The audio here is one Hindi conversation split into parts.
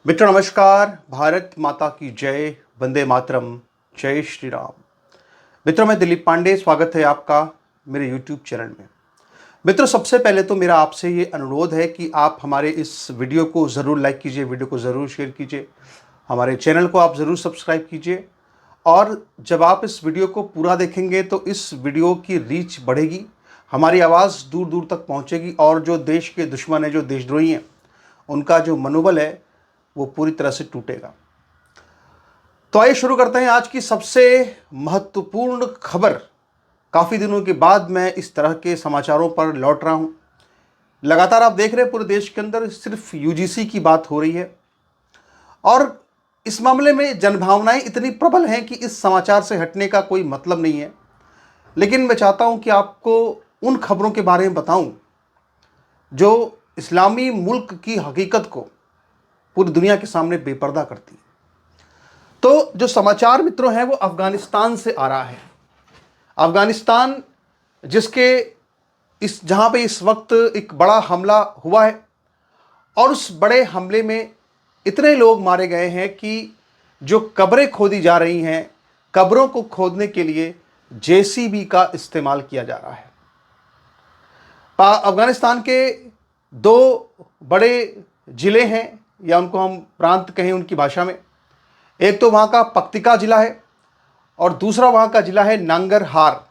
मित्रों नमस्कार। भारत माता की जय। वंदे मातरम। जय श्री राम। मित्रों मैं दिलीप पांडे, स्वागत है आपका मेरे यूट्यूब चैनल में। मित्रों सबसे पहले तो मेरा आपसे ये अनुरोध है कि आप हमारे इस वीडियो को ज़रूर लाइक कीजिए, वीडियो को ज़रूर शेयर कीजिए, हमारे चैनल को आप ज़रूर सब्सक्राइब कीजिए। और जब आप इस वीडियो को पूरा देखेंगे तो इस वीडियो की रीच बढ़ेगी, हमारी आवाज़ दूर दूर तक पहुँचेगी और जो देश के दुश्मन हैं, जो देशद्रोही हैं, उनका जो मनोबल है वो पूरी तरह से टूटेगा। तो आइए शुरू करते हैं आज की सबसे महत्वपूर्ण खबर। काफ़ी दिनों के बाद मैं इस तरह के समाचारों पर लौट रहा हूं। लगातार आप देख रहे हैं पूरे देश के अंदर सिर्फ यूजीसी की बात हो रही है और इस मामले में जनभावनाएं इतनी प्रबल हैं कि इस समाचार से हटने का कोई मतलब नहीं है। लेकिन मैं चाहता हूं कि आपको उन खबरों के बारे में बताऊं जो इस्लामी मुल्क की हकीकत को पूरी दुनिया के सामने बेपर्दा करती है। तो जो समाचार मित्रों हैं वो अफगानिस्तान से आ रहा है। अफगानिस्तान जिसके जहां पे इस वक्त एक बड़ा हमला हुआ है और उस बड़े हमले में इतने लोग मारे गए हैं कि जो कब्रें खोदी जा रही हैं, कब्रों को खोदने के लिए जेसीबी का इस्तेमाल किया जा रहा है। अफगानिस्तान के दो बड़े ज़िले हैं, या उनको हम प्रांत कहें उनकी भाषा में। एक तो वहाँ का पक्तिका ज़िला है और दूसरा वहाँ का ज़िला है नांगरहार।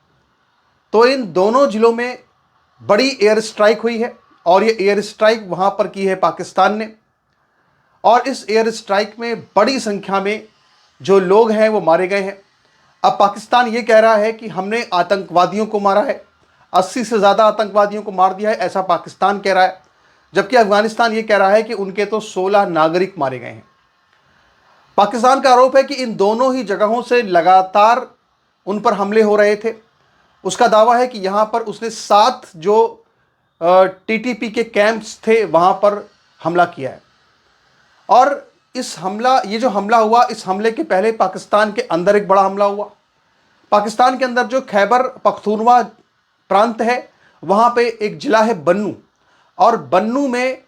तो इन दोनों ज़िलों में बड़ी एयर स्ट्राइक हुई है और ये एयर स्ट्राइक वहाँ पर की है पाकिस्तान ने। और इस एयर स्ट्राइक में बड़ी संख्या में जो लोग हैं वो मारे गए हैं। अब पाकिस्तान ये कह रहा है कि हमने आतंकवादियों को मारा है, 80 से ज़्यादा आतंकवादियों को मार दिया है, ऐसा पाकिस्तान कह रहा है। जबकि अफगानिस्तान ये कह रहा है कि उनके तो 16 नागरिक मारे गए हैं। पाकिस्तान का आरोप है कि इन दोनों ही जगहों से लगातार उन पर हमले हो रहे थे। उसका दावा है कि यहाँ पर उसने 7 जो टीटीपी के कैंप्स थे वहाँ पर हमला किया है। और ये जो हमला हुआ, इस हमले के पहले पाकिस्तान के अंदर एक बड़ा हमला हुआ। पाकिस्तान के अंदर जो खैबर पख्तूनवा प्रांत है वहाँ पे एक ज़िला है बन्नू, और बन्नू में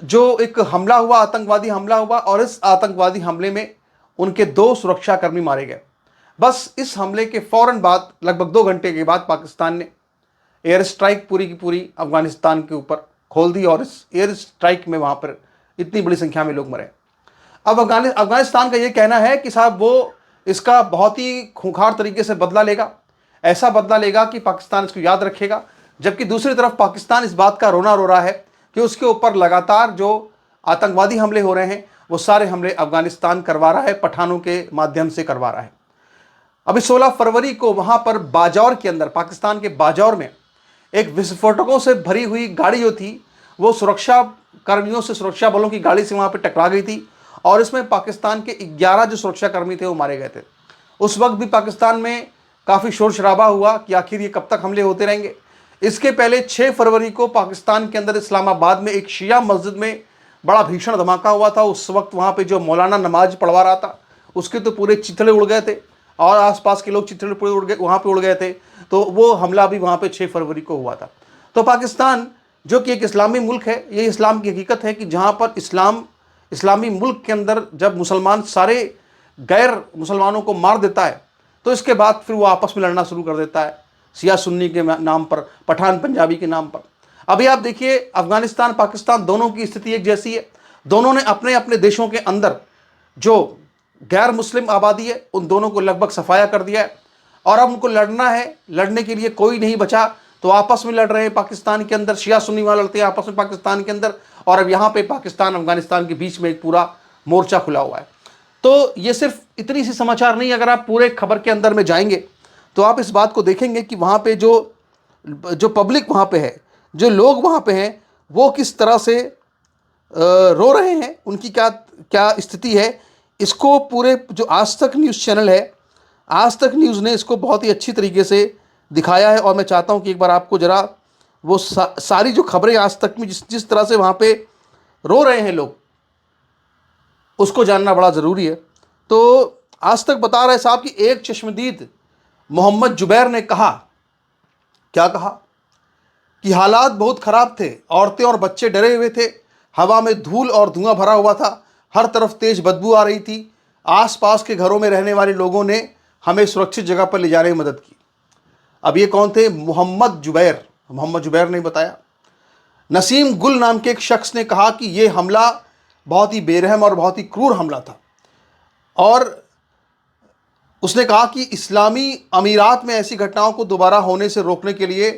जो एक हमला हुआ, आतंकवादी हमला हुआ, और इस आतंकवादी हमले में उनके 2 सुरक्षाकर्मी मारे गए। बस इस हमले के फौरन बाद, लगभग 2 घंटे के बाद, पाकिस्तान ने एयर स्ट्राइक पूरी की पूरी अफगानिस्तान के ऊपर खोल दी और इस एयर स्ट्राइक में वहाँ पर इतनी बड़ी संख्या में लोग मरे। अब अफगानिस्तान का ये कहना है कि साहब वो इसका बहुत ही खूंखार तरीके से बदला लेगा, ऐसा बदला लेगा कि पाकिस्तान इसको याद रखेगा। जबकि दूसरी तरफ पाकिस्तान इस बात का रोना रो रहा है कि उसके ऊपर लगातार जो आतंकवादी हमले हो रहे हैं वो सारे हमले अफगानिस्तान करवा रहा है, पठानों के माध्यम से करवा रहा है। अभी 16 फरवरी को वहाँ पर बाजौर के अंदर, पाकिस्तान के बाजौर में एक विस्फोटकों से भरी हुई गाड़ी जो थी वो सुरक्षा कर्मियों से, सुरक्षा बलों की गाड़ी से वहाँ पर टकरा गई थी और इसमें पाकिस्तान के 11 जो सुरक्षाकर्मी थे वो मारे गए थे। उस वक्त भी पाकिस्तान में काफ़ी शोर शराबा हुआ कि आखिर ये कब तक हमले होते रहेंगे। इसके पहले 6 फरवरी को पाकिस्तान के अंदर इस्लामाबाद में एक शिया मस्जिद में बड़ा भीषण धमाका हुआ था। उस वक्त वहाँ पे जो मौलाना नमाज पढ़वा रहा था उसके तो पूरे चिथड़े उड़ गए थे और आसपास के लोग चिथड़े पूरे उड़ गए, वहाँ पे उड़ गए थे। तो वो हमला भी वहाँ पे 6 फरवरी को हुआ था। तो पाकिस्तान जो कि एक इस्लामी मुल्क है, ये इस्लाम की हकीकत है कि जहाँ पर इस्लामी मुल्क के अंदर जब मुसलमान सारे गैर मुसलमानों को मार देता है तो इसके बाद फिर वो आपस में लड़ना शुरू कर देता है, सिया सुन्नी के नाम पर, पठान पंजाबी के नाम पर। अभी आप देखिए अफगानिस्तान पाकिस्तान दोनों की स्थिति एक जैसी है। दोनों ने अपने अपने देशों के अंदर जो गैर मुस्लिम आबादी है उन दोनों को लगभग सफाया कर दिया है और अब उनको लड़ना है, लड़ने के लिए कोई नहीं बचा तो आपस में लड़ रहे हैं। पाकिस्तान के अंदर शिया सुन्नी वाले लड़ते हैं आपस में पाकिस्तान के अंदर, और अब यहाँ पे पाकिस्तान अफगानिस्तान के बीच में एक पूरा मोर्चा खुला हुआ है। तो ये सिर्फ इतनी सी समाचार नहीं, अगर आप पूरे खबर के अंदर में जाएंगे तो आप इस बात को देखेंगे कि वहाँ पे जो पब्लिक वहाँ पे है, जो लोग वहाँ पे हैं, वो किस तरह से रो रहे हैं, उनकी क्या क्या स्थिति है। इसको पूरे जो आज तक न्यूज़ चैनल है, आज तक न्यूज़ ने इसको बहुत ही अच्छी तरीके से दिखाया है। और मैं चाहता हूँ कि एक बार आपको ज़रा वो सारी जो खबरें आज तक में जिस तरह से वहाँ पे रो रहे हैं लोग, उसको जानना बड़ा ज़रूरी है। तो आज तक बता रहे साहब कि एक चश्मदीद मोहम्मद जुबैर ने कहा, क्या कहा कि हालात बहुत ख़राब थे, औरतें और बच्चे डरे हुए थे, हवा में धूल और धुआं भरा हुआ था, हर तरफ तेज बदबू आ रही थी। आसपास के घरों में रहने वाले लोगों ने हमें सुरक्षित जगह पर ले जाने में मदद की। अब ये कौन थे? मोहम्मद जुबैर ने बताया। नसीम गुल नाम के एक शख्स ने कहा कि ये हमला बहुत ही बेरहम और बहुत ही क्रूर हमला था, और उसने कहा कि इस्लामी अमीरात में ऐसी घटनाओं को दोबारा होने से रोकने के लिए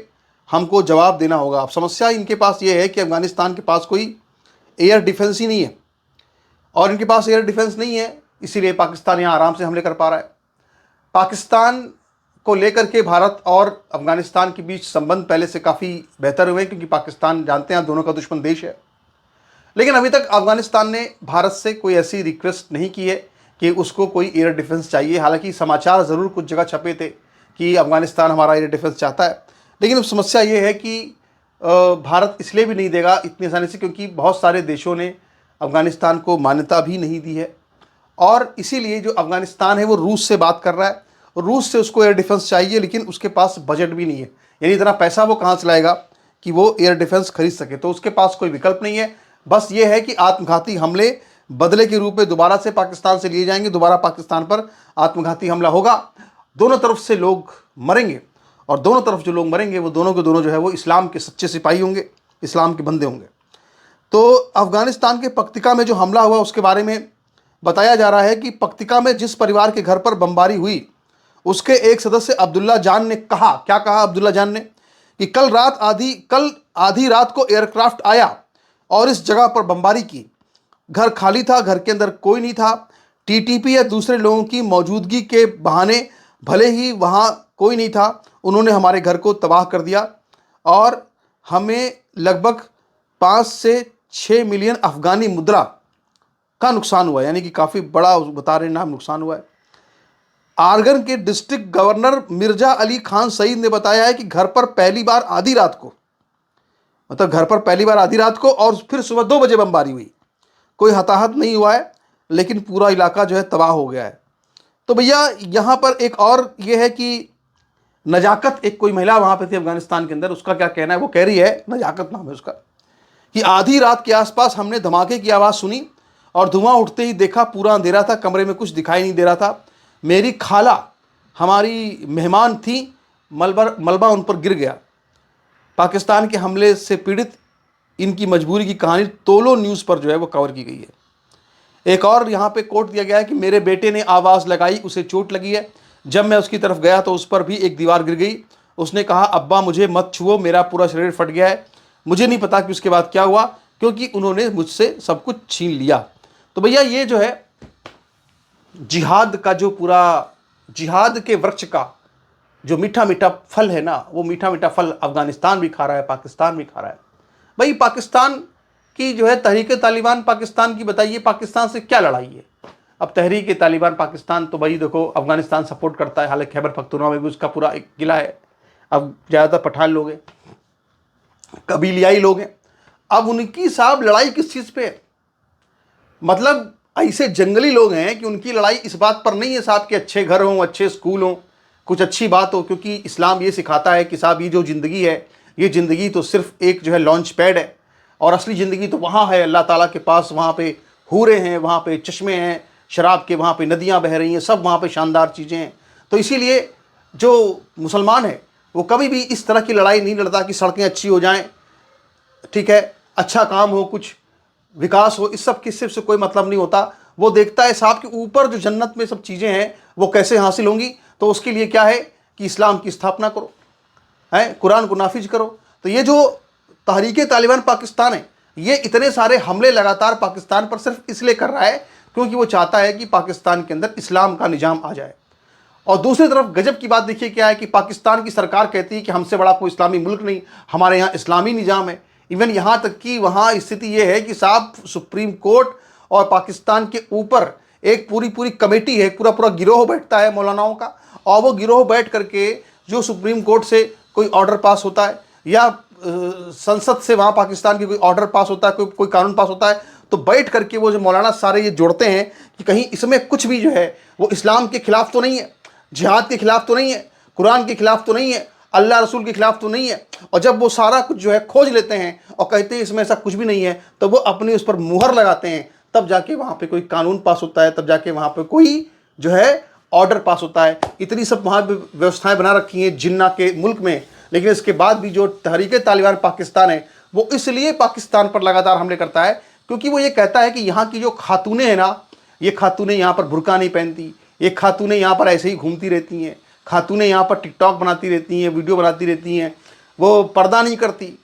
हमको जवाब देना होगा। अब समस्या इनके पास ये है कि अफ़गानिस्तान के पास कोई एयर डिफेंस ही नहीं है, और इनके पास एयर डिफेंस नहीं है, इसीलिए पाकिस्तान यहाँ आराम से हमले कर पा रहा है। पाकिस्तान को लेकर के भारत और अफ़गानिस्तान के बीच संबंध पहले से काफ़ी बेहतर हुए, क्योंकि पाकिस्तान जानते हैं दोनों का दुश्मन देश है। लेकिन अभी तक अफ़गानिस्तान ने भारत से कोई ऐसी रिक्वेस्ट नहीं की है कि उसको कोई एयर डिफेंस चाहिए। हालांकि समाचार ज़रूर कुछ जगह छपे थे कि अफ़गानिस्तान हमारा एयर डिफेंस चाहता है, लेकिन अब समस्या ये है कि भारत इसलिए भी नहीं देगा इतनी आसानी से, क्योंकि बहुत सारे देशों ने अफ़गानिस्तान को मान्यता भी नहीं दी है, और इसीलिए जो अफ़गानिस्तान है वो रूस से बात कर रहा है। रूस से उसको एयर डिफेंस चाहिए, लेकिन उसके पास बजट भी नहीं है, यानी इतना पैसा वो कहाँ से लाएगा कि वो एयर डिफेंस खरीद सके। तो उसके पास कोई विकल्प नहीं है, बस ये है कि आत्मघाती हमले बदले के रूप में दोबारा से पाकिस्तान से लिए जाएंगे, दोबारा पाकिस्तान पर आत्मघाती हमला होगा, दोनों तरफ से लोग मरेंगे, और दोनों तरफ जो लोग मरेंगे वो दोनों के दोनों जो है वो इस्लाम के सच्चे सिपाही होंगे, इस्लाम के बंदे होंगे। तो अफ़गानिस्तान के पक्तिका में जो हमला हुआ उसके बारे में बताया जा रहा है कि पक्तिका में जिस परिवार के घर पर बमबारी हुई उसके एक सदस्य अब्दुल्ला जान ने कहा, क्या कहा अब्दुल्ला जान ने, कि कल आधी रात को एयरक्राफ्ट आया और इस जगह पर बमबारी की। घर खाली था, घर के अंदर कोई नहीं था। टीटीपी या दूसरे लोगों की मौजूदगी के बहाने भले ही वहाँ कोई नहीं था, उन्होंने हमारे घर को तबाह कर दिया, और हमें लगभग 5 से 6 मिलियन अफ़गानी मुद्रा का नुकसान हुआ, यानी कि काफ़ी बड़ा बता रहे नाम नुकसान हुआ है। आरगन के डिस्ट्रिक्ट गवर्नर मिर्जा अली खान सईद ने बताया है कि घर पर पहली बार आधी रात को, मतलब घर पर पहली बार आधी रात को और फिर सुबह 2 बजे बमबारी हुई। कोई हताहत नहीं हुआ है, लेकिन पूरा इलाका जो है तबाह हो गया है। तो भैया यहाँ पर एक और ये है कि नजाकत, एक कोई महिला वहाँ पे थी अफ़गानिस्तान के अंदर, उसका क्या कहना है, वो कह रही है, नजाकत नाम है उसका, कि आधी रात के आसपास हमने धमाके की आवाज़ सुनी और धुआं उठते ही देखा, पूरा अंधेरा था, कमरे में कुछ दिखाई नहीं दे रहा था। मेरी खाला हमारी मेहमान थी, मलबा उन पर गिर गया। पाकिस्तान के हमले से पीड़ित इनकी मजबूरी की कहानी तोलो न्यूज़ पर जो है वो कवर की गई है। एक और यहाँ पे कोट दिया गया है कि मेरे बेटे ने आवाज़ लगाई, उसे चोट लगी है, जब मैं उसकी तरफ गया तो उस पर भी एक दीवार गिर गई। उसने कहा, अब्बा मुझे मत छुओ, मेरा पूरा शरीर फट गया है। मुझे नहीं पता कि उसके बाद क्या हुआ, क्योंकि उन्होंने मुझसे सब कुछ छीन लिया। तो भैया ये जो है जिहाद का जो पूरा जिहाद के वृक्ष का जो मीठा मीठा फल है ना, वो मीठा मीठा फल अफ़गानिस्तान भी खा रहा है, पाकिस्तान भी खा रहा है। भाई पाकिस्तान की जो है तहरीक तालिबान पाकिस्तान की, बताइए पाकिस्तान से क्या लड़ाई है? अब तहरीक तालिबान पाकिस्तान तो भाई देखो अफ़गानिस्तान सपोर्ट करता है, हालांकि खैबर पख्तूनख्वा में भी उसका पूरा एक किला है। अब ज़्यादातर पठान लोग हैं, कबीलियाई लोग हैं। अब उनकी साहब लड़ाई किस चीज़ पे है? मतलब ऐसे जंगली लोग हैं कि उनकी लड़ाई इस बात पर नहीं है साहब कि अच्छे घर हों, अच्छे स्कूल हों, कुछ अच्छी बात हो, क्योंकि इस्लाम ये सिखाता है कि साहब ये जो ज़िंदगी है, ये ज़िंदगी तो सिर्फ एक जो है लॉन्च पैड है, और असली ज़िंदगी तो वहाँ है अल्लाह ताला के पास। वहाँ पे हूरें हैं, वहाँ पे चश्मे हैं शराब के, वहाँ पे नदियाँ बह रही हैं, सब वहाँ पे शानदार चीज़ें हैं। तो इसीलिए जो मुसलमान है वो कभी भी इस तरह की लड़ाई नहीं लड़ता कि सड़कें अच्छी हो जाएं, ठीक है, अच्छा काम हो, कुछ विकास हो, इस सब किस्से से कोई मतलब नहीं होता। वो देखता है साहब कि ऊपर जो जन्नत में सब चीज़ें हैं वो कैसे हासिल होंगी, तो उसके लिए क्या है कि इस्लाम की स्थापना करो, है कुरान को नाफिज करो। तो ये जो तहरीक तालिबान पाकिस्तान है, ये इतने सारे हमले लगातार पाकिस्तान पर सिर्फ इसलिए कर रहा है क्योंकि वो चाहता है कि पाकिस्तान के अंदर इस्लाम का निज़ाम आ जाए। और दूसरी तरफ गजब की बात देखिए क्या है कि पाकिस्तान की सरकार कहती है कि हमसे बड़ा कोई इस्लामी मुल्क नहीं, हमारे यहाँ इस्लामी निज़ाम है। इवन यहाँ तक कि वहाँ स्थिति ये है कि साहब सुप्रीम कोर्ट और पाकिस्तान के ऊपर एक पूरी कमेटी है, पूरा गिरोह बैठता है मौलानाओं का, और वो गिरोह बैठ करके जो सुप्रीम कोर्ट से कोई ऑर्डर पास होता है या संसद से वहाँ पाकिस्तान की कोई ऑर्डर पास होता है, कोई कानून पास होता है, तो बैठ करके वो जो मौलाना सारे ये जोड़ते हैं कि कहीं इसमें कुछ भी जो है वो इस्लाम के खिलाफ तो नहीं है, जिहाद के खिलाफ तो नहीं है, कुरान के खिलाफ तो नहीं है, अल्लाह रसूल के खिलाफ तो नहीं है। और जब वो सारा कुछ जो है खोज लेते हैं और कहते हैं इसमें ऐसा कुछ भी नहीं है, तो वो अपनी उस पर मुहर लगाते हैं, तब जाके वहाँ पे कोई कानून पास होता है, तब जाके वहाँ पे कोई जो है ऑर्डर पास होता है। इतनी सब वहाँ व्यवस्थाएं बना रखी हैं जिन्ना के मुल्क में, लेकिन इसके बाद भी जो तहरीक तालिबान पाकिस्तान है वो इसलिए पाकिस्तान पर लगातार हमले करता है क्योंकि वो ये कहता है कि यहाँ की जो खातूनें हैं ना, ये खातूनें यहाँ पर बुर्का नहीं पहनती, ये खातूनें यहाँ पर ऐसे ही घूमती रहती हैं, खातूनें यहाँ पर टिकटॉक बनाती रहती हैं, वीडियो बनाती रहती हैं, वो पर्दा नहीं करती।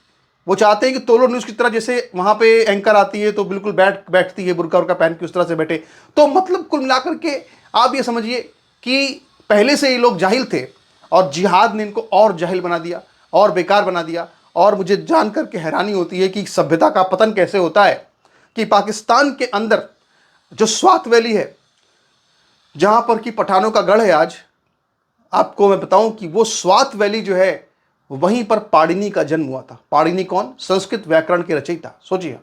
वो चाहते हैं कि तोलो न्यूज़ की तरह जैसे वहाँ पे एंकर आती है तो बिल्कुल बैठती है बुर्का उर्का पहन के, उस तरह से बैठे। तो मतलब कुल मिलाकर के आप ये समझिए कि पहले से ये लोग जाहिल थे और जिहाद ने इनको और जाहिल बना दिया और बेकार बना दिया। और मुझे जान करके हैरानी होती है कि सभ्यता का पतन कैसे होता है कि पाकिस्तान के अंदर जो स्वात वैली है, जहाँ पर कि पठानों का गढ़ है, आज आपको मैं बताऊं कि वो स्वात वैली जो है वहीं पर पाणिनि का जन्म हुआ था। पाणिनि कौन? संस्कृत व्याकरण के रचयिता। सोचिए,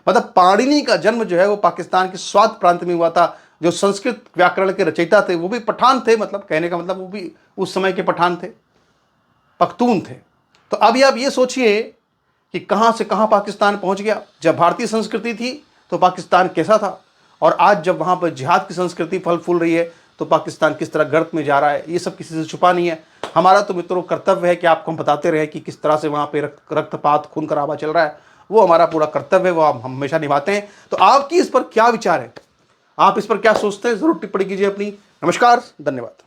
मतलब पाणिनि का जन्म जो है वो पाकिस्तान के स्वात प्रांत में हुआ था। जो संस्कृत व्याकरण के रचयिता थे वो भी पठान थे, मतलब कहने का मतलब वो भी उस समय के पठान थे, पख्तून थे। तो अभी आप ये सोचिए कि कहाँ से कहाँ पाकिस्तान पहुँच गया। जब भारतीय संस्कृति थी तो पाकिस्तान कैसा था, और आज जब वहाँ पर जिहाद की संस्कृति फल फूल रही है तो पाकिस्तान किस तरह गर्त में जा रहा है, ये सब किसी से छुपा नहीं है। हमारा तो मित्रों कर्तव्य है कि आपको हम बताते रहे कि किस तरह से वहाँ पे रक्तपात खून खराबा चल रहा है। वो हमारा पूरा कर्तव्य है, वो हम हमेशा निभाते हैं। तो आपकी इस पर क्या विचार है, आप इस पर क्या सोचते हैं, ज़रूर टिप्पणी कीजिए अपनी। नमस्कार, धन्यवाद।